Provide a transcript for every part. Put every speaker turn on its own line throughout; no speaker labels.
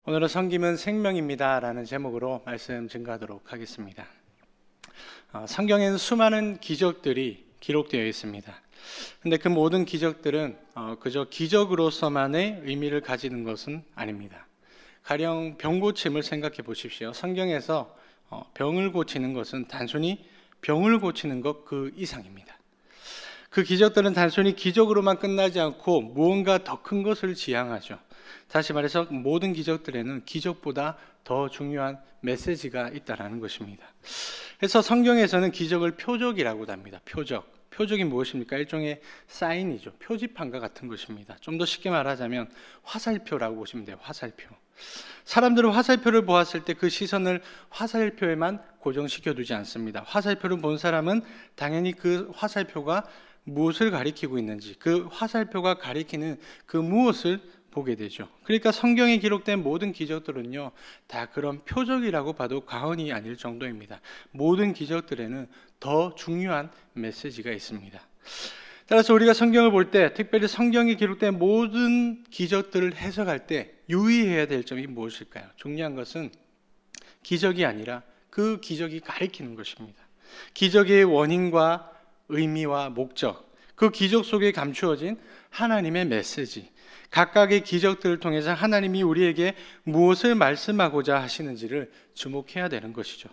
오늘은 성김은 생명입니다 라는 제목으로 말씀 증거하도록 하겠습니다. 성경에는 수많은 기적들이 기록되어 있습니다. 근데 그 모든 기적들은 그저 기적으로서만의 의미를 가지는 것은 아닙니다. 가령 병 고침을 생각해 보십시오. 성경에서 병을 고치는 것은 단순히 병을 고치는 것 그 이상입니다. 그 기적들은 단순히 기적으로만 끝나지 않고 무언가 더 큰 것을 지향하죠. 다시 말해서 모든 기적들에는 기적보다 더 중요한 메시지가 있다는 것입니다. 그래서 성경에서는 기적을 표적이라고도 합니다. 표적이 무엇입니까? 일종의 사인이죠. 표지판과 같은 것입니다. 좀 더 쉽게 말하자면 화살표라고 보시면 돼요. 화살표. 사람들은 화살표를 보았을 때 그 시선을 화살표에만 고정시켜 두지 않습니다. 화살표를 본 사람은 당연히 그 화살표가 무엇을 가리키고 있는지, 그 화살표가 가리키는 그 무엇을 보게 되죠. 그러니까 성경에 기록된 모든 기적들은요, 다 그런 표적이라고 봐도 과언이 아닐 정도입니다. 모든 기적들에는 더 중요한 메시지가 있습니다. 따라서 우리가 성경을 볼 때, 특별히 성경에 기록된 모든 기적들을 해석할 때 유의해야 될 점이 무엇일까요? 중요한 것은 기적이 아니라 그 기적이 가리키는 것입니다. 기적의 원인과 의미와 목적, 그 기적 속에 감추어진 하나님의 메시지, 각각의 기적들을 통해서 하나님이 우리에게 무엇을 말씀하고자 하시는지를 주목해야 되는 것이죠.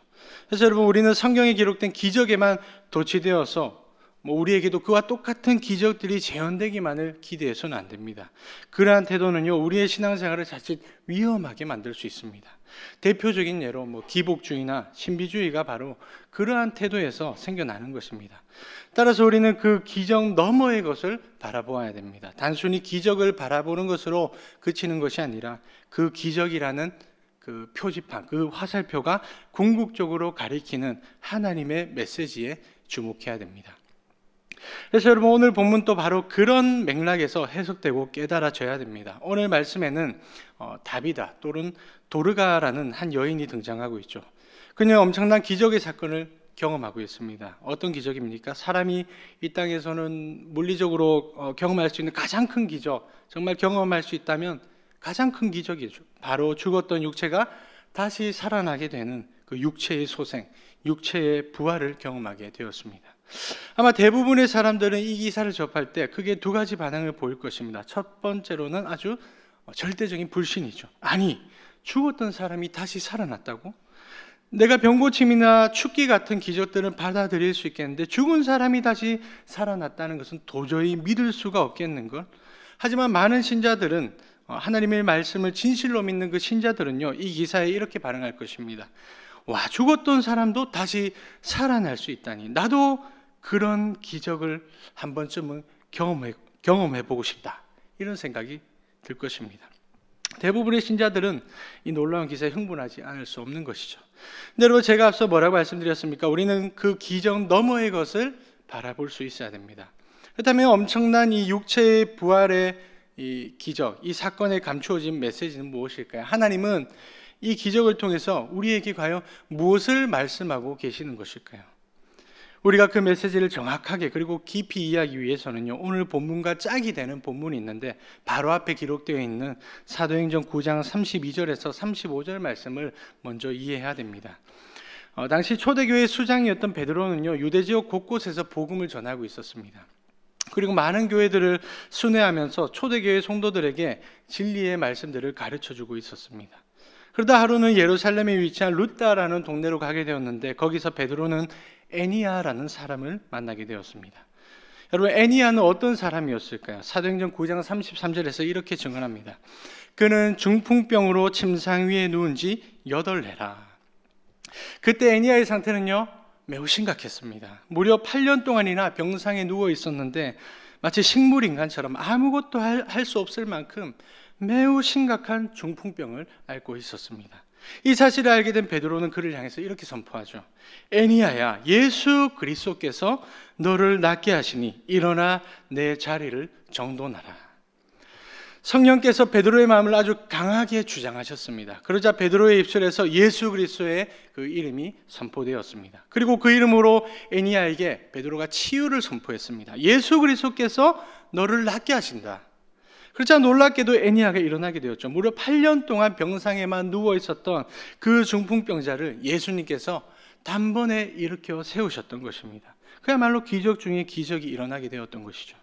그래서 여러분, 우리는 성경에 기록된 기적에만 도취되어서 우리에게도 그와 똑같은 기적들이 재현되기만을 기대해서는 안 됩니다. 그러한 태도는요, 우리의 신앙생활을 자칫 위험하게 만들 수 있습니다. 대표적인 예로 기복주의나 신비주의가 바로 그러한 태도에서 생겨나는 것입니다. 따라서 우리는 그 기적 너머의 것을 바라보아야 됩니다. 단순히 기적을 바라보는 것으로 그치는 것이 아니라 그 기적이라는 그 표지판, 그 화살표가 궁극적으로 가리키는 하나님의 메시지에 주목해야 됩니다. 그래서 여러분, 오늘 본문도 바로 그런 맥락에서 해석되고 깨달아져야 됩니다. 오늘 말씀에는 다비다 또는 도르가라는 한 여인이 등장하고 있죠. 그녀는 엄청난 기적의 사건을 경험하고 있습니다. 어떤 기적입니까? 사람이 이 땅에서는 물리적으로 경험할 수 있는 가장 큰 기적, 정말 경험할 수 있다면 가장 큰 기적이죠. 바로 죽었던 육체가 다시 살아나게 되는 그 육체의 소생, 육체의 부활을 경험하게 되었습니다. 아마 대부분의 사람들은 이 기사를 접할 때 크게 두 가지 반응을 보일 것입니다. 첫 번째로는 아주 절대적인 불신이죠. 아니, 죽었던 사람이 다시 살아났다고? 내가 병고침이나 축기 같은 기적들은 받아들일 수 있겠는데 죽은 사람이 다시 살아났다는 것은 도저히 믿을 수가 없겠는걸? 하지만 많은 신자들은, 하나님의 말씀을 진실로 믿는 그 신자들은요, 이 기사에 이렇게 반응할 것입니다. 와, 죽었던 사람도 다시 살아날 수 있다니, 나도 그런 기적을 한 번쯤은 경험해보고 싶다, 이런 생각이 들 것입니다. 대부분의 신자들은 이 놀라운 기사에 흥분하지 않을 수 없는 것이죠. 근데 여러분, 제가 앞서 뭐라고 말씀드렸습니까? 우리는 그 기적 너머의 것을 바라볼 수 있어야 됩니다. 그렇다면 엄청난 이 육체의 부활의 이 기적, 이 사건에 감추어진 메시지는 무엇일까요? 하나님은 이 기적을 통해서 우리에게 과연 무엇을 말씀하고 계시는 것일까요? 우리가 그 메시지를 정확하게 그리고 깊이 이해하기 위해서는요, 오늘 본문과 짝이 되는 본문이 있는데 바로 앞에 기록되어 있는 사도행전 9장 32절에서 35절 말씀을 먼저 이해해야 됩니다. 당시 초대교회 수장이었던 베드로는요, 유대지역 곳곳에서 복음을 전하고 있었습니다. 그리고 많은 교회들을 순회하면서 초대교회 성도들에게 진리의 말씀들을 가르쳐주고 있었습니다. 그러다 하루는 예루살렘에 위치한 루다라는 동네로 가게 되었는데 거기서 베드로는 애니야라는 사람을 만나게 되었습니다. 여러분, 애니야는 어떤 사람이었을까요? 사도행전 9장 33절에서 이렇게 증언합니다. 그는 중풍병으로 침상 위에 누운 지 8해라. 그때 애니야의 상태는요, 매우 심각했습니다. 무려 8년 동안이나 병상에 누워 있었는데 마치 식물인간처럼 아무것도 할 수 없을 만큼 매우 심각한 중풍병을 앓고 있었습니다. 이 사실을 알게 된 베드로는 그를 향해서 이렇게 선포하죠. 애니야야, 예수 그리스도께서 너를 낫게 하시니 일어나 내 자리를 정돈하라. 성령께서 베드로의 마음을 아주 강하게 주장하셨습니다. 그러자 베드로의 입술에서 예수 그리스도의 그 이름이 선포되었습니다. 그리고 그 이름으로 애니야에게 베드로가 치유를 선포했습니다. 예수 그리스도께서 너를 낫게 하신다. 그렇자 놀랍게도 애니야가 일어나게 되었죠. 무려 8년 동안 병상에만 누워 있었던 그 중풍병자를 예수님께서 단번에 일으켜 세우셨던 것입니다. 그야말로 기적 중에 기적이 일어나게 되었던 것이죠.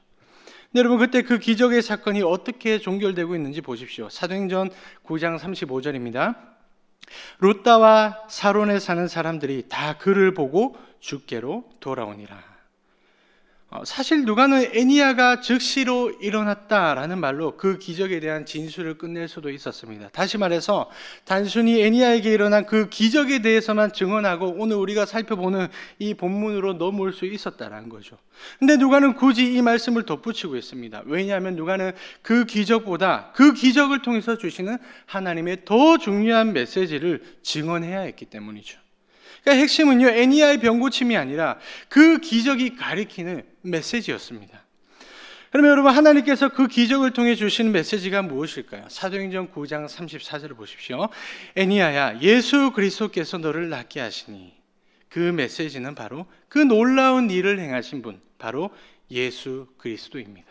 네, 여러분, 그때 그 기적의 사건이 어떻게 종결되고 있는지 보십시오. 사도행전 9장 35절입니다. 룻다와 사론에 사는 사람들이 다 그를 보고 주께로 돌아오니라. 사실 누가는 애니야가 즉시로 일어났다라는 말로 그 기적에 대한 진술을 끝낼 수도 있었습니다. 다시 말해서 단순히 애니야에게 일어난 그 기적에 대해서만 증언하고 오늘 우리가 살펴보는 이 본문으로 넘어올 수 있었다는 거죠. 근데 누가는 굳이 이 말씀을 덧붙이고 있습니다. 왜냐하면 누가는 그 기적보다 그 기적을 통해서 주시는 하나님의 더 중요한 메시지를 증언해야 했기 때문이죠. 그러니까 핵심은요, 애니야의 병고침이 아니라 그 기적이 가리키는 메시지였습니다. 그러면 여러분, 하나님께서 그 기적을 통해 주시는 메시지가 무엇일까요? 사도행전 9장 34절을 보십시오. 애니야야, 예수 그리스도께서 너를 낫게 하시니. 그 메시지는 바로 그 놀라운 일을 행하신 분, 바로 예수 그리스도입니다.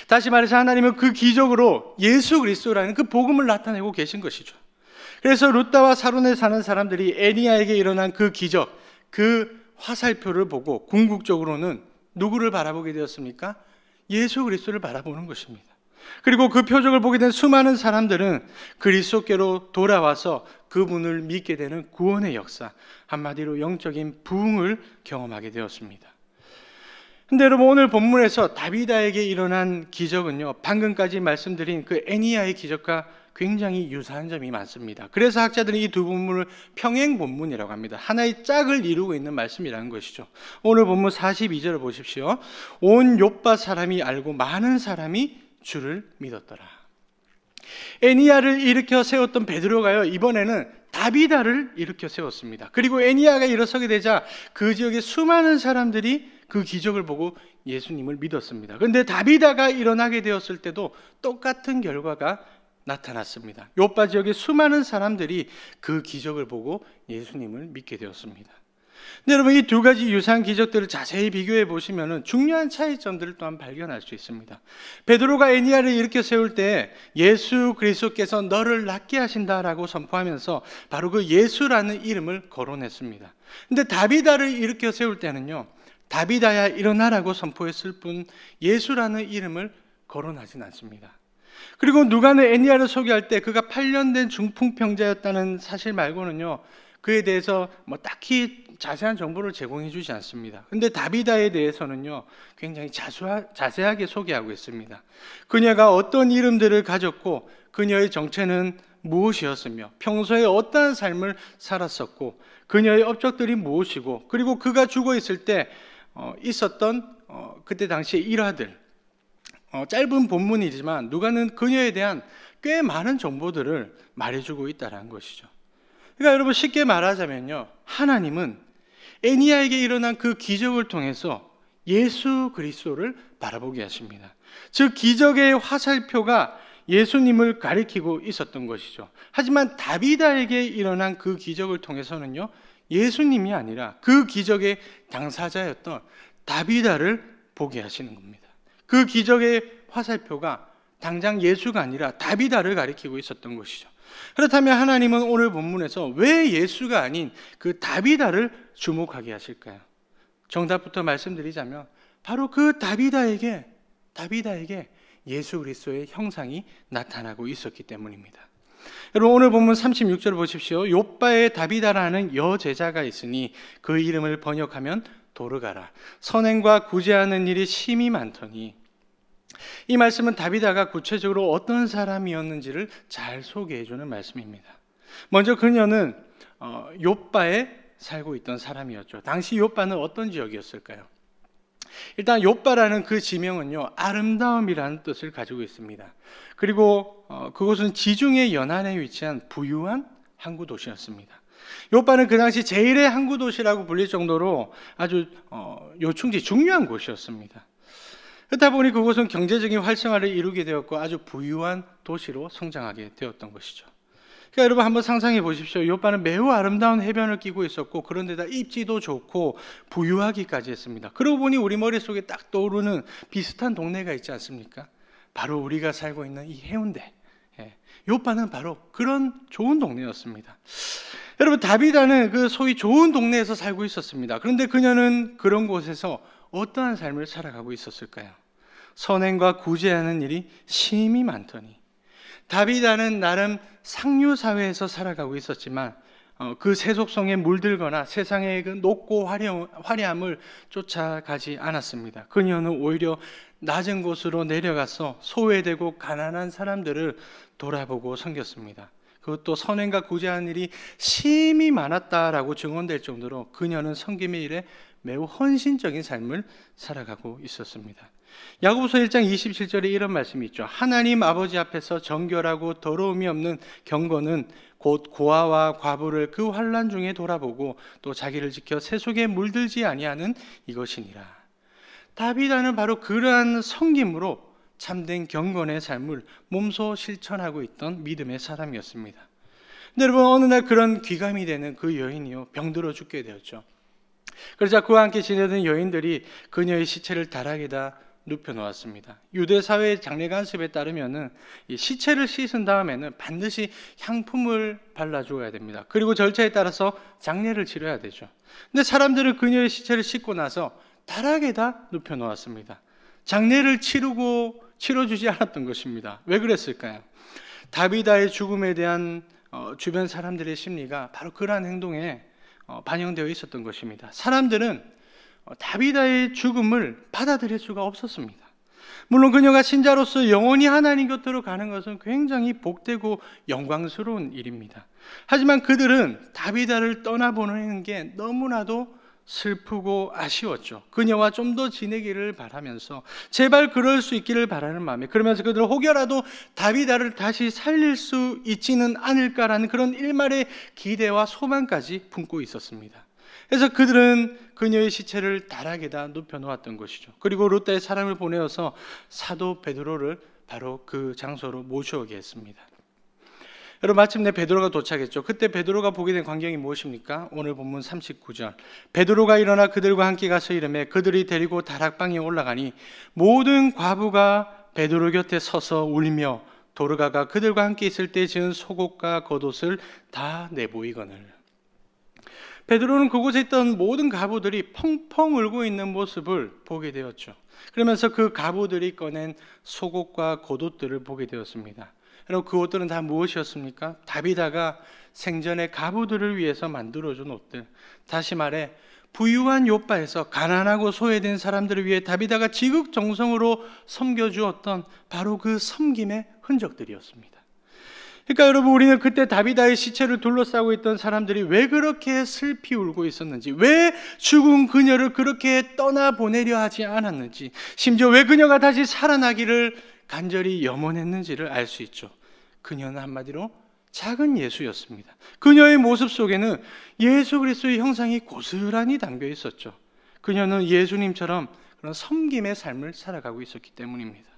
다시 말해서 하나님은 그 기적으로 예수 그리스도라는 그 복음을 나타내고 계신 것이죠. 그래서 룻다와 사론에 사는 사람들이 애니야에게 일어난 그 기적, 그 화살표를 보고 궁극적으로는 누구를 바라보게 되었습니까? 예수 그리스도를 바라보는 것입니다. 그리고 그 표적을 보게 된 수많은 사람들은 그리스도께로 돌아와서 그분을 믿게 되는 구원의 역사, 한마디로 영적인 부흥을 경험하게 되었습니다. 근데 여러분, 오늘 본문에서 다비다에게 일어난 기적은요, 방금까지 말씀드린 그 애니야의 기적과 굉장히 유사한 점이 많습니다. 그래서 학자들이 이 두 본문을 평행 본문이라고 합니다. 하나의 짝을 이루고 있는 말씀이라는 것이죠. 오늘 본문 42절을 보십시오. 온 욥바 사람이 알고 많은 사람이 주를 믿었더라. 애니야를 일으켜 세웠던 베드로가요, 이번에는 다비다를 일으켜 세웠습니다. 그리고 애니야가 일어서게 되자 그 지역의 수많은 사람들이 그 기적을 보고 예수님을 믿었습니다. 그런데 다비다가 일어나게 되었을 때도 똑같은 결과가 나타났습니다. 욥바 지역의 수많은 사람들이 그 기적을 보고 예수님을 믿게 되었습니다. 근데 여러분, 이 두 가지 유사한 기적들을 자세히 비교해 보시면 중요한 차이점들을 또한 발견할 수 있습니다. 베드로가 애니야를 일으켜 세울 때 예수 그리스도께서 너를 낫게 하신다라고 선포하면서 바로 그 예수라는 이름을 거론했습니다. 근데 다비다를 일으켜 세울 때는요, 다비다야 일어나라고 선포했을 뿐 예수라는 이름을 거론하진 않습니다. 그리고 누가는 애니야를 소개할 때 그가 8년 된 중풍병자였다는 사실 말고는요, 그에 대해서 딱히 자세한 정보를 제공해 주지 않습니다. 그런데 다비다에 대해서는요, 굉장히 자세하게 소개하고 있습니다. 그녀가 어떤 이름들을 가졌고 그녀의 정체는 무엇이었으며 평소에 어떠한 삶을 살았었고 그녀의 업적들이 무엇이고 그리고 그가 죽어 있을 때 있었던 그때 당시의 일화들, 짧은 본문이지만 누가는 그녀에 대한 꽤 많은 정보들을 말해주고 있다는 것이죠. 그러니까 여러분, 쉽게 말하자면요, 하나님은 애니야에게 일어난 그 기적을 통해서 예수 그리스도를 바라보게 하십니다. 즉 기적의 화살표가 예수님을 가리키고 있었던 것이죠. 하지만 다비다에게 일어난 그 기적을 통해서는요, 예수님이 아니라 그 기적의 당사자였던 다비다를 보게 하시는 겁니다. 그 기적의 화살표가 당장 예수가 아니라 다비다를 가리키고 있었던 것이죠. 그렇다면 하나님은 오늘 본문에서 왜 예수가 아닌 그 다비다를 주목하게 하실까요? 정답부터 말씀드리자면 바로 그 다비다에게 예수 그리스도의 형상이 나타나고 있었기 때문입니다. 여러분, 오늘 본문 36절을 보십시오. 욥바에 다비다라는 여제자가 있으니 그 이름을 번역하면 도르가라. 선행과 구제하는 일이 심히 많더니. 이 말씀은 다비다가 구체적으로 어떤 사람이었는지를 잘 소개해 주는 말씀입니다. 먼저 그녀는 욥바에 살고 있던 사람이었죠. 당시 욥바는 어떤 지역이었을까요? 일단 욥바라는 그 지명은요, 아름다움이라는 뜻을 가지고 있습니다. 그리고 그곳은 지중해 연안에 위치한 부유한 항구 도시였습니다. 욥바는 그 당시 제1의 항구 도시라고 불릴 정도로 아주 요충지 중요한 곳이었습니다. 그렇다 보니 그곳은 경제적인 활성화를 이루게 되었고 아주 부유한 도시로 성장하게 되었던 것이죠. 그러니까 여러분, 한번 상상해 보십시오. 욥바는 매우 아름다운 해변을 끼고 있었고 그런데다 입지도 좋고 부유하기까지 했습니다. 그러고 보니 우리 머릿속에 딱 떠오르는 비슷한 동네가 있지 않습니까? 바로 우리가 살고 있는 이 해운대, 요바는 바로 그런 좋은 동네였습니다. 여러분, 다비다는 그 소위 좋은 동네에서 살고 있었습니다. 그런데 그녀는 그런 곳에서 어떠한 삶을 살아가고 있었을까요? 선행과 구제하는 일이 심히 많더니. 다비다는 나름 상류 사회에서 살아가고 있었지만 그 세속성에 물들거나 세상의 그 높고 화려함을 쫓아가지 않았습니다. 그녀는 오히려 낮은 곳으로 내려가서 소외되고 가난한 사람들을 돌아보고 섬겼습니다. 그것도 선행과 구제하는 일이 심히 많았다라고 증언될 정도로 그녀는 섬김의 일에 매우 헌신적인 삶을 살아가고 있었습니다. 야고보서 1장 27절에 이런 말씀이 있죠. 하나님 아버지 앞에서 정결하고 더러움이 없는 경건은 곧 고아와 과부를 그 환난 중에 돌아보고 또 자기를 지켜 세속에 물들지 아니하는 이것이니라. 다비다는 바로 그러한 섬김으로 참된 경건의 삶을 몸소 실천하고 있던 믿음의 사람이었습니다. 근데 여러분, 어느 날 그런 귀감이 되는 그 여인이요, 병들어 죽게 되었죠. 그러자 그와 함께 지내던 여인들이 그녀의 시체를 다락에다 눕혀놓았습니다. 유대 사회의 장례관습에 따르면은 이 시체를 씻은 다음에는 반드시 향품을 발라주어야 됩니다. 그리고 절차에 따라서 장례를 치러야 되죠. 근데 사람들은 그녀의 시체를 씻고 나서 다락에다 눕혀놓았습니다. 장례를 치러주지 않았던 것입니다. 왜 그랬을까요? 다비다의 죽음에 대한 주변 사람들의 심리가 바로 그러한 행동에 반영되어 있었던 것입니다. 사람들은 다비다의 죽음을 받아들일 수가 없었습니다. 물론 그녀가 신자로서 영원히 하나님 곁으로 가는 것은 굉장히 복되고 영광스러운 일입니다. 하지만 그들은 다비다를 떠나보내는 게 너무나도 슬프고 아쉬웠죠. 그녀와 좀 더 지내기를 바라면서 제발 그럴 수 있기를 바라는 마음에, 그러면서 그들은 혹여라도 다비다를 다시 살릴 수 있지는 않을까라는 그런 일말의 기대와 소망까지 품고 있었습니다. 그래서 그들은 그녀의 시체를 다락에다 눕혀놓았던 것이죠. 그리고 룻다의 사람을 보내어서 사도 베드로를 바로 그 장소로 모셔오게 했습니다. 여러분, 마침내 베드로가 도착했죠. 그때 베드로가 보게 된 광경이 무엇입니까? 오늘 본문 39절. 베드로가 일어나 그들과 함께 가서 이르매 그들이 데리고 다락방에 올라가니 모든 과부가 베드로 곁에 서서 울며 도르가가 그들과 함께 있을 때 지은 속옷과 겉옷을 다 내보이거늘. 베드로는 그곳에 있던 모든 과부들이 펑펑 울고 있는 모습을 보게 되었죠. 그러면서 그 과부들이 꺼낸 속옷과 겉옷들을 보게 되었습니다. 여러분, 그 옷들은 다 무엇이었습니까? 다비다가 생전에 과부들을 위해서 만들어준 옷들. 다시 말해 부유한 요바에서 가난하고 소외된 사람들을 위해 다비다가 지극정성으로 섬겨주었던 바로 그 섬김의 흔적들이었습니다. 그러니까 여러분, 우리는 그때 다비다의 시체를 둘러싸고 있던 사람들이 왜 그렇게 슬피 울고 있었는지, 왜 죽은 그녀를 그렇게 떠나보내려 하지 않았는지, 심지어 왜 그녀가 다시 살아나기를 간절히 염원했는지를 알 수 있죠. 그녀는 한마디로 작은 예수였습니다. 그녀의 모습 속에는 예수 그리스도의 형상이 고스란히 담겨 있었죠. 그녀는 예수님처럼 그런 섬김의 삶을 살아가고 있었기 때문입니다.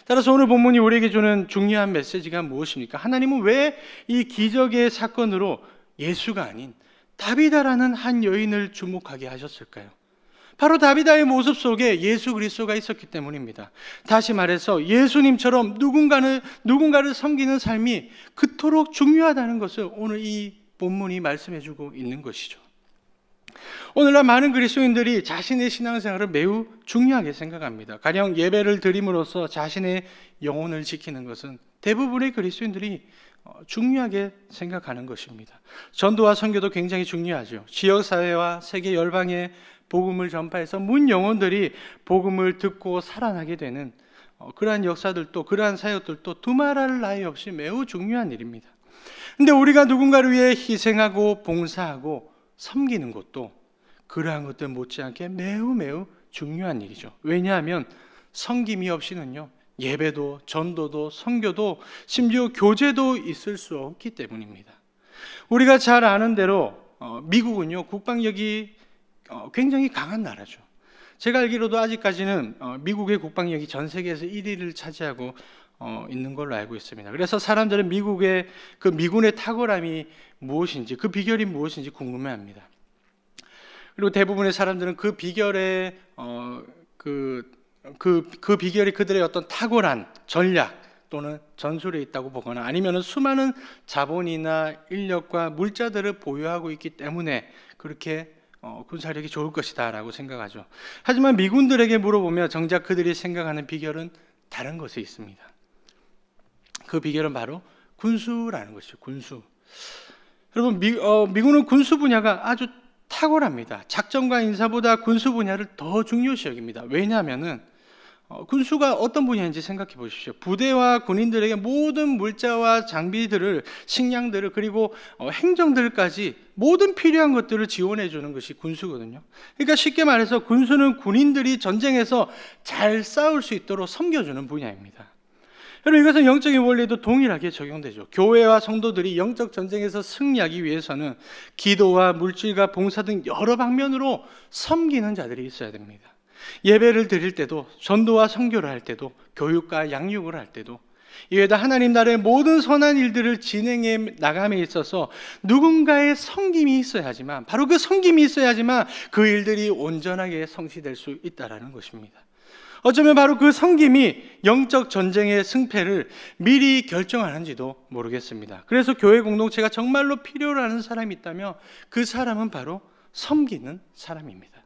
따라서 오늘 본문이 우리에게 주는 중요한 메시지가 무엇입니까? 하나님은 왜 이 기적의 사건으로 예수가 아닌 다비다라는 한 여인을 주목하게 하셨을까요? 바로 다비다의 모습 속에 예수 그리스도가 있었기 때문입니다. 다시 말해서 예수님처럼 누군가를 섬기는 삶이 그토록 중요하다는 것을 오늘 이 본문이 말씀해주고 있는 것이죠. 오늘날 많은 그리스도인들이 자신의 신앙생활을 매우 중요하게 생각합니다. 가령 예배를 드림으로써 자신의 영혼을 지키는 것은 대부분의 그리스도인들이 중요하게 생각하는 것입니다. 전도와 선교도 굉장히 중요하죠. 지역사회와 세계 열방에 복음을 전파해서 문 영혼들이 복음을 듣고 살아나게 되는 그러한 역사들도, 그러한 사역들도 두말할 나위 없이 매우 중요한 일입니다. 그런데 우리가 누군가를 위해 희생하고 봉사하고 섬기는 것도 그러한 것들 못지않게 매우 중요한 일이죠. 왜냐하면 섬김이 없이는요, 예배도 전도도 선교도 심지어 교제도 있을 수 없기 때문입니다. 우리가 잘 아는 대로 미국은요, 국방력이 굉장히 강한 나라죠. 제가 알기로도 아직까지는 미국의 국방력이 전 세계에서 1위를 차지하고 있는 걸로 알고 있습니다. 그래서 사람들은 미국의 그 미군의 탁월함이 무엇인지, 그 비결이 무엇인지 궁금해합니다. 그리고 대부분의 사람들은 그 비결의 그 그 비결이 그들의 어떤 탁월한 전략 또는 전술에 있다고 보거나 아니면 수많은 자본이나 인력과 물자들을 보유하고 있기 때문에 그렇게 군사력이 좋을 것이다 라고 생각하죠. 하지만 미군들에게 물어보면 정작 그들이 생각하는 비결은 다른 것이 있습니다. 그 비결은 바로 군수라는 것이죠. 군수. 여러분, 미군은 군수 분야가 아주 탁월합니다. 작전과 인사보다 군수 분야를 더 중요시 여깁니다. 왜냐하면은 군수가 어떤 분야인지 생각해 보십시오. 부대와 군인들에게 모든 물자와 장비들을, 식량들을, 그리고 행정들까지 모든 필요한 것들을 지원해 주는 것이 군수거든요. 그러니까 쉽게 말해서 군수는 군인들이 전쟁에서 잘 싸울 수 있도록 섬겨주는 분야입니다. 여러분, 이것은 영적인 원리에도 동일하게 적용되죠. 교회와 성도들이 영적 전쟁에서 승리하기 위해서는 기도와 물질과 봉사 등 여러 방면으로 섬기는 자들이 있어야 됩니다. 예배를 드릴 때도, 전도와 선교를 할 때도, 교육과 양육을 할 때도, 이외에도 하나님 나라의 모든 선한 일들을 진행해 나감에 있어서 누군가의 섬김이 있어야지만, 바로 그 섬김이 있어야지만 그 일들이 온전하게 성취될 수 있다는 것입니다. 어쩌면 바로 그 섬김이 영적 전쟁의 승패를 미리 결정하는지도 모르겠습니다. 그래서 교회 공동체가 정말로 필요로 하는 사람이 있다면 그 사람은 바로 섬기는 사람입니다.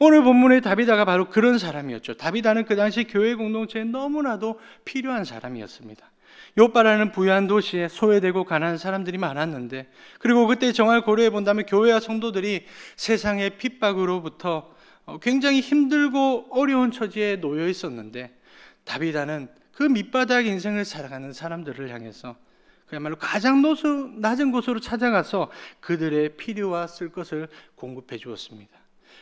오늘 본문의 다비다가 바로 그런 사람이었죠. 다비다는 그 당시 교회 공동체에 너무나도 필요한 사람이었습니다. 요빠라는 부유한 도시에 소외되고 가난한 사람들이 많았는데, 그리고 그때 정황을 고려해 본다면 교회와 성도들이 세상의 핍박으로부터 굉장히 힘들고 어려운 처지에 놓여 있었는데, 다비다는 그 밑바닥 인생을 살아가는 사람들을 향해서 그야말로 가장 낮은 곳으로 찾아가서 그들의 필요와 쓸 것을 공급해 주었습니다.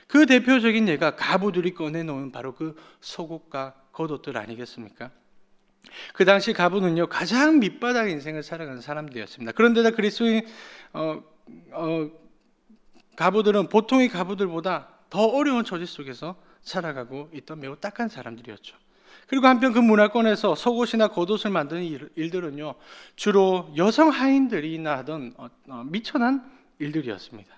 그 대표적인 예가 가부들이 꺼내놓은 바로 그 속옷과 겉옷들 아니겠습니까? 그 당시 가부는요, 가장 밑바닥 인생을 살아가는 사람들이었습니다. 그런데다 그리스도인 가부들은 보통의 가부들보다 더 어려운 처지 속에서 살아가고 있던 매우 딱한 사람들이었죠. 그리고 한편 그 문화권에서 속옷이나 겉옷을 만드는 일들은요, 주로 여성 하인들이나 하던 미천한 일들이었습니다.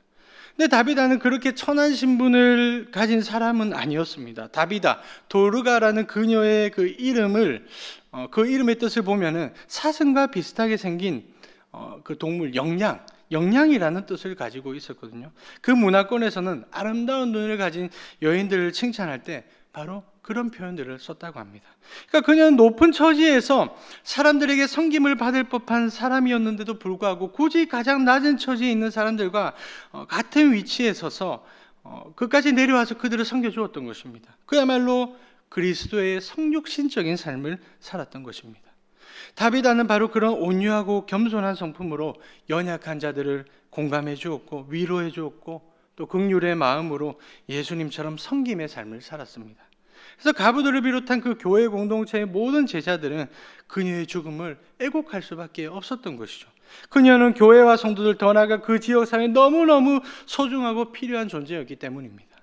근데 다비다는 그렇게 천한 신분을 가진 사람은 아니었습니다. 다비다, 도르가라는 그녀의 그 이름의 뜻을 보면은 사슴과 비슷하게 생긴 그 동물 영양이라는 뜻을 가지고 있었거든요. 그 문화권에서는 아름다운 눈을 가진 여인들을 칭찬할 때 바로 그런 표현들을 썼다고 합니다. 그러니까 그녀는 높은 처지에서 사람들에게 섬김을 받을 법한 사람이었는데도 불구하고 굳이 가장 낮은 처지에 있는 사람들과 같은 위치에 서서 그까지 내려와서 그들을 섬겨주었던 것입니다. 그야말로 그리스도의 성육신적인 삶을 살았던 것입니다. 다비다는 바로 그런 온유하고 겸손한 성품으로 연약한 자들을 공감해 주었고 위로해 주었고 또 긍휼의 마음으로 예수님처럼 섬김의 삶을 살았습니다. 그래서 가부들을 비롯한 그 교회 공동체의 모든 제자들은 그녀의 죽음을 애곡할 수밖에 없었던 것이죠. 그녀는 교회와 성도들 더 나아가 그 지역사회에 너무너무 소중하고 필요한 존재였기 때문입니다.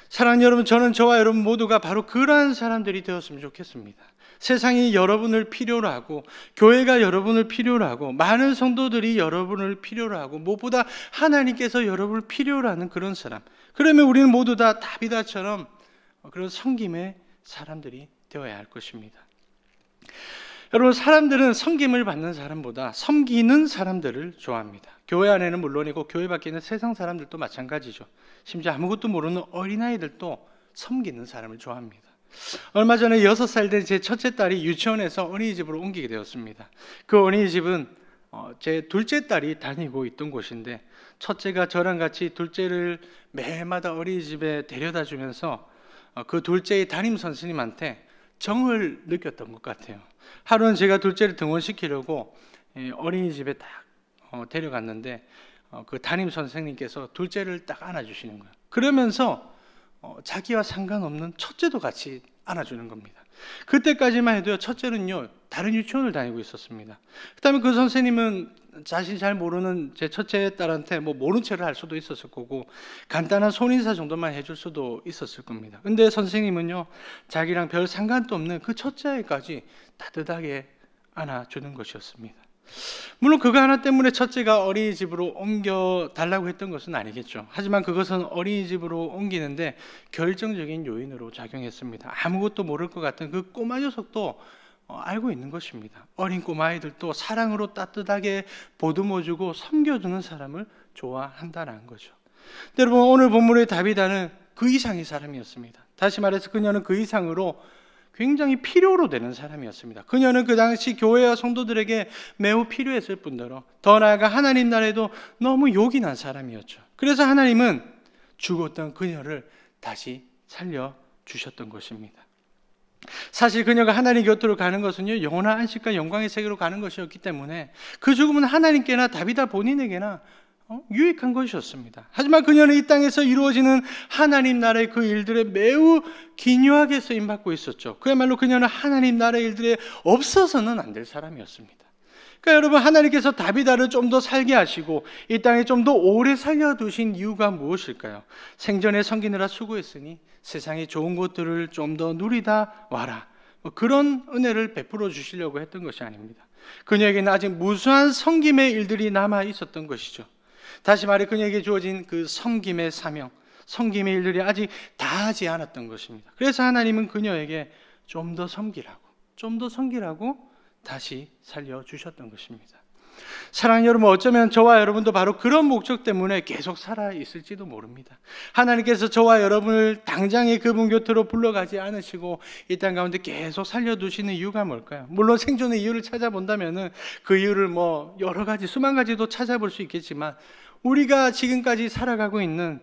사랑하는 여러분, 저는 저와 여러분 모두가 바로 그러한 사람들이 되었으면 좋겠습니다. 세상이 여러분을 필요로 하고 교회가 여러분을 필요로 하고 많은 성도들이 여러분을 필요로 하고 무엇보다 하나님께서 여러분을 필요로 하는 그런 사람, 그러면 우리는 모두 다 다비다처럼 그런 섬김의 사람들이 되어야 할 것입니다. 여러분, 사람들은 섬김을 받는 사람보다 섬기는 사람들을 좋아합니다. 교회 안에는 물론이고 교회 밖에 있는 세상 사람들도 마찬가지죠. 심지어 아무것도 모르는 어린아이들도 섬기는 사람을 좋아합니다. 얼마 전에 6살 된 제 첫째 딸이 유치원에서 어린이집으로 옮기게 되었습니다. 그 어린이집은 제 둘째 딸이 다니고 있던 곳인데, 첫째가 저랑 같이 둘째를 매일마다 어린이집에 데려다 주면서 그 둘째의 담임 선생님한테 정을 느꼈던 것 같아요. 하루는 제가 둘째를 등원시키려고 어린이집에 딱 데려갔는데 그 담임 선생님께서 둘째를 딱 안아주시는 거예요. 그러면서 자기와 상관없는 첫째도 같이 안아주는 겁니다. 그때까지만 해도요, 첫째는요 다른 유치원을 다니고 있었습니다. 그다음에 그 선생님은 자신이 잘 모르는 제 첫째 딸한테 뭐 모른 체를 할 수도 있었을 거고 간단한 손인사 정도만 해줄 수도 있었을 겁니다. 근데 선생님은요, 자기랑 별 상관도 없는 그 첫째 아이까지 따뜻하게 안아주는 것이었습니다. 물론 그거 하나 때문에 첫째가 어린이집으로 옮겨 달라고 했던 것은 아니겠죠. 하지만 그것은 어린이집으로 옮기는데 결정적인 요인으로 작용했습니다. 아무것도 모를 것 같은 그 꼬마 녀석도 알고 있는 것입니다. 어린 꼬마아이들도 사랑으로 따뜻하게 보듬어주고 섬겨주는 사람을 좋아한다는 거죠. 여러분, 오늘 본문의 다비다는 그 이상의 사람이었습니다. 다시 말해서 그녀는 그 이상으로 굉장히 필요로 되는 사람이었습니다. 그녀는 그 당시 교회와 성도들에게 매우 필요했을 뿐더러 더 나아가 하나님 나라에도 너무 욕이 난 사람이었죠. 그래서 하나님은 죽었던 그녀를 다시 살려주셨던 것입니다. 사실 그녀가 하나님 곁으로 가는 것은요, 영원한 안식과 영광의 세계로 가는 것이었기 때문에 그 죽음은 하나님께나 다비다 본인에게나 유익한 것이었습니다. 하지만 그녀는 이 땅에서 이루어지는 하나님 나라의 그 일들에 매우 기묘하게 쓰임받고 있었죠. 그야말로 그녀는 하나님 나라의 일들에 없어서는 안 될 사람이었습니다. 그러니까 여러분, 하나님께서 다비다를 좀 더 살게 하시고 이 땅에 좀 더 오래 살려두신 이유가 무엇일까요? 생전에 섬기느라 수고했으니 세상의 좋은 것들을 좀 더 누리다 와라, 그런 은혜를 베풀어 주시려고 했던 것이 아닙니다. 그녀에게는 아직 무수한 섬김의 일들이 남아 있었던 것이죠. 다시 말해 그녀에게 주어진 그 섬김의 사명, 섬김의 일들이 아직 다 하지 않았던 것입니다. 그래서 하나님은 그녀에게 좀 더 섬기라고 다시 살려주셨던 것입니다. 사랑하는 여러분, 어쩌면 저와 여러분도 바로 그런 목적 때문에 계속 살아있을지도 모릅니다. 하나님께서 저와 여러분을 당장의 그분 곁으로 불러가지 않으시고 이 땅 가운데 계속 살려두시는 이유가 뭘까요? 물론 생존의 이유를 찾아본다면 그 이유를 여러 가지, 수만 가지도 찾아볼 수 있겠지만 우리가 지금까지 살아가고 있는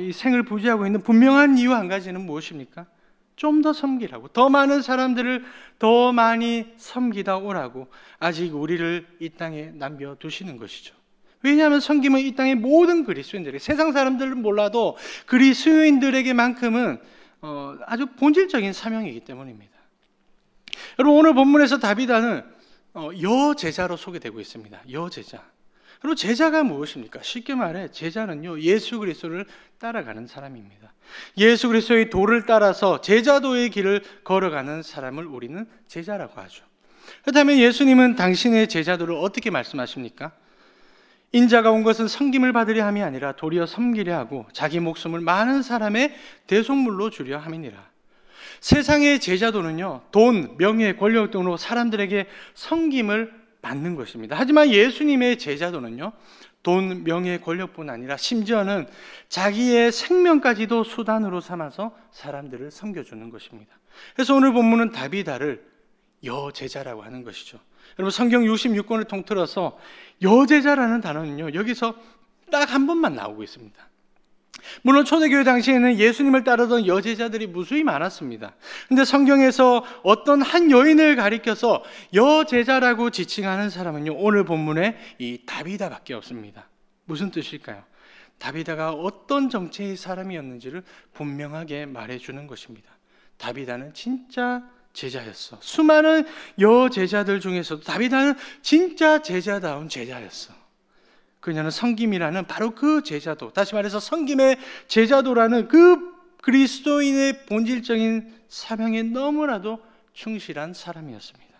이 생을 부지하고 있는 분명한 이유 한 가지는 무엇입니까? 좀 더 섬기라고, 더 많은 사람들을 더 많이 섬기다 오라고 아직 우리를 이 땅에 남겨두시는 것이죠. 왜냐하면 섬김은 이 땅의 모든 그리스도인들에게, 세상 사람들은 몰라도 그리스도인들에게만큼은 아주 본질적인 사명이기 때문입니다. 여러분, 오늘 본문에서 다비다는 여제자로 소개되고 있습니다. 여제자. 그리고 제자가 무엇입니까? 쉽게 말해 제자는요, 예수 그리스도를 따라가는 사람입니다. 예수 그리스도의 도를 따라서 제자도의 길을 걸어가는 사람을 우리는 제자라고 하죠. 그렇다면 예수님은 당신의 제자도를 어떻게 말씀하십니까? 인자가 온 것은 섬김을 받으려 함이 아니라 도리어 섬기려 하고 자기 목숨을 많은 사람의 대속물로 주려 함이니라. 세상의 제자도는요, 돈, 명예, 권력 등으로 사람들에게 섬김을 받는 것입니다. 하지만 예수님의 제자도는요, 돈, 명예, 권력뿐 아니라 심지어는 자기의 생명까지도 수단으로 삼아서 사람들을 섬겨주는 것입니다. 그래서 오늘 본문은 다비다를 여제자라고 하는 것이죠. 여러분, 성경 66권을 통틀어서 여제자라는 단어는요, 여기서 딱 한 번만 나오고 있습니다. 물론 초대교회 당시에는 예수님을 따르던 여제자들이 무수히 많았습니다. 근데 성경에서 어떤 한 여인을 가리켜서 여제자라고 지칭하는 사람은요, 오늘 본문에 이 다비다밖에 없습니다. 무슨 뜻일까요? 다비다가 어떤 정체의 사람이었는지를 분명하게 말해주는 것입니다. 다비다는 진짜 제자였어. 수많은 여제자들 중에서도 다비다는 진짜 제자다운 제자였어. 그녀는 섬김이라는 바로 그 제자도, 다시 말해서 섬김의 제자도라는 그 그리스도인의 본질적인 사명에 너무나도 충실한 사람이었습니다.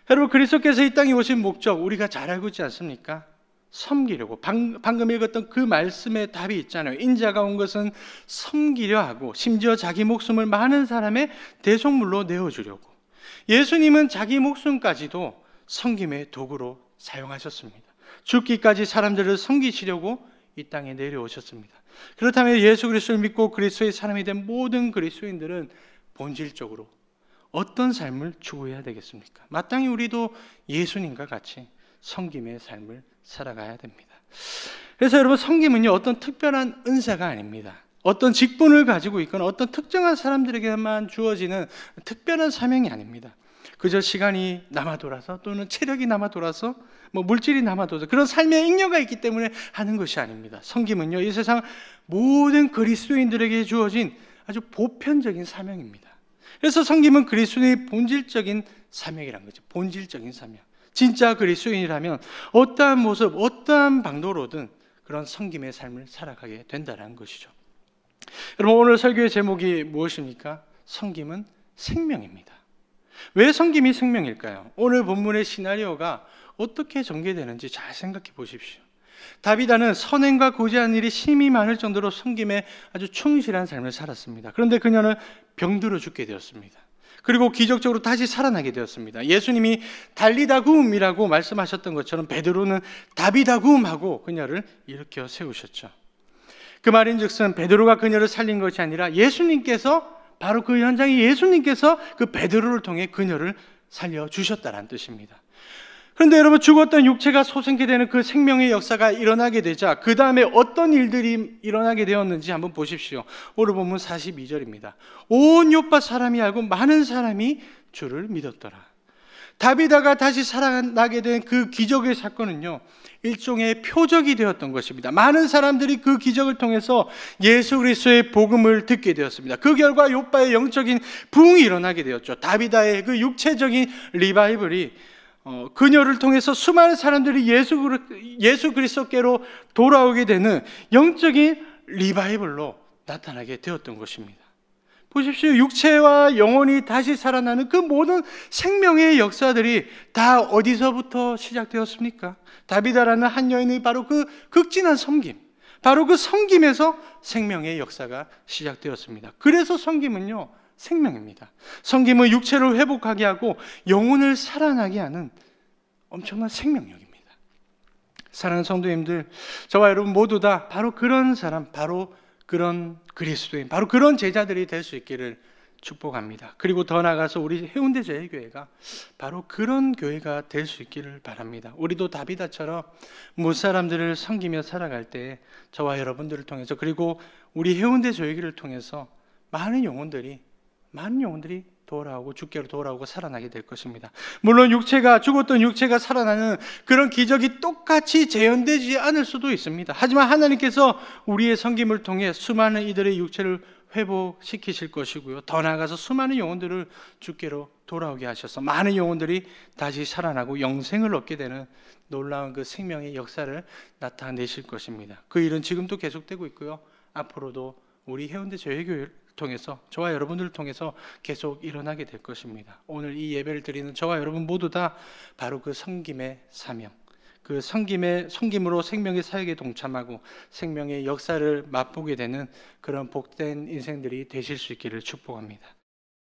여러분, 그리스도께서 이 땅에 오신 목적 우리가 잘 알고 있지 않습니까? 섬기려고. 방금 읽었던 그 말씀의 답이 있잖아요. 인자가 온 것은 섬기려 하고 심지어 자기 목숨을 많은 사람의 대속물로 내어주려고. 예수님은 자기 목숨까지도 섬김의 도구로 사용하셨습니다. 죽기까지 사람들을 섬기시려고 이 땅에 내려오셨습니다. 그렇다면 예수 그리스도를 믿고 그리스도의 사람이 된 모든 그리스도인들은 본질적으로 어떤 삶을 추구해야 되겠습니까? 마땅히 우리도 예수님과 같이 섬김의 삶을 살아가야 됩니다. 그래서 여러분, 섬김은요, 어떤 특별한 은사가 아닙니다. 어떤 직분을 가지고 있거나 어떤 특정한 사람들에게만 주어지는 특별한 사명이 아닙니다. 그저 시간이 남아 돌아서 또는 체력이 남아 돌아서 물질이 남아 돌아서 그런 삶의 잉여가 있기 때문에 하는 것이 아닙니다. 섬김은요, 이 세상 모든 그리스도인들에게 주어진 아주 보편적인 사명입니다. 그래서 섬김은 그리스도의 본질적인 사명이라는 거죠. 본질적인 사명. 진짜 그리스도인이라면 어떠한 모습, 어떠한 방도로든 그런 섬김의 삶을 살아가게 된다는 것이죠. 여러분, 오늘 설교의 제목이 무엇입니까? 섬김은 생명입니다. 왜 섬김이 생명일까요? 오늘 본문의 시나리오가 어떻게 전개되는지 잘 생각해 보십시오. 다비다는 선행과 고지한 일이 심히 많을 정도로 섬김에 아주 충실한 삶을 살았습니다. 그런데 그녀는 병들어 죽게 되었습니다. 그리고 기적적으로 다시 살아나게 되었습니다. 예수님이 달리다굼이라고 말씀하셨던 것처럼 베드로는 다비다굼하고 그녀를 일으켜 세우셨죠. 그 말인즉슨 베드로가 그녀를 살린 것이 아니라 예수님께서, 바로 그 현장에 예수님께서 그 베드로를 통해 그녀를 살려주셨다는 뜻입니다. 그런데 여러분, 죽었던 육체가 소생케 되는 그 생명의 역사가 일어나게 되자 그 다음에 어떤 일들이 일어나게 되었는지 한번 보십시오. 오늘 본문 42절입니다. 온 요파 사람이 알고 많은 사람이 주를 믿었더라. 다비다가 다시 살아나게 된 그 기적의 사건은요, 일종의 표적이 되었던 것입니다. 많은 사람들이 그 기적을 통해서 예수 그리스도의 복음을 듣게 되었습니다. 그 결과 요파의 영적인 부흥이 일어나게 되었죠. 다비다의 그 육체적인 리바이벌이 그녀를 통해서 수많은 사람들이 예수 그리스도께로 돌아오게 되는 영적인 리바이벌로 나타나게 되었던 것입니다. 보십시오. 육체와 영혼이 다시 살아나는 그 모든 생명의 역사들이 다 어디서부터 시작되었습니까? 다비다라는 한 여인의 바로 그 극진한 섬김, 바로 그 섬김에서 생명의 역사가 시작되었습니다. 그래서 섬김은요, 생명입니다. 섬김은 육체를 회복하게 하고 영혼을 살아나게 하는 엄청난 생명력입니다. 사랑하는 성도님들, 저와 여러분 모두 다 바로 그런 사람, 바로 그런 그리스도인, 바로 그런 제자들이 될 수 있기를 축복합니다. 그리고 더 나아가서 우리 해운대 제일교회가 바로 그런 교회가 될 수 있기를 바랍니다. 우리도 다비다처럼 무사람들을 섬기며 살아갈 때 저와 여러분들을 통해서, 그리고 우리 해운대 제일교회를 통해서 많은 영혼들이 돌아오고 주께로 돌아오고 살아나게 될 것입니다. 물론 죽었던 육체가 살아나는 그런 기적이 똑같이 재현되지 않을 수도 있습니다. 하지만 하나님께서 우리의 섬김을 통해 수많은 이들의 육체를 회복시키실 것이고요, 더 나아가서 수많은 영혼들을 주께로 돌아오게 하셔서 많은 영혼들이 다시 살아나고 영생을 얻게 되는 놀라운 그 생명의 역사를 나타내실 것입니다. 그 일은 지금도 계속되고 있고요, 앞으로도 우리 해운대 제일교회를 통해서, 저와 여러분들을 통해서 계속 일어나게 될 것입니다. 오늘 이 예배를 드리는 저와 여러분 모두 다 바로 그 섬김의 사명, 그 섬김으로 생명의 사역에 동참하고 생명의 역사를 맛보게 되는 그런 복된 인생들이 되실 수 있기를 축복합니다.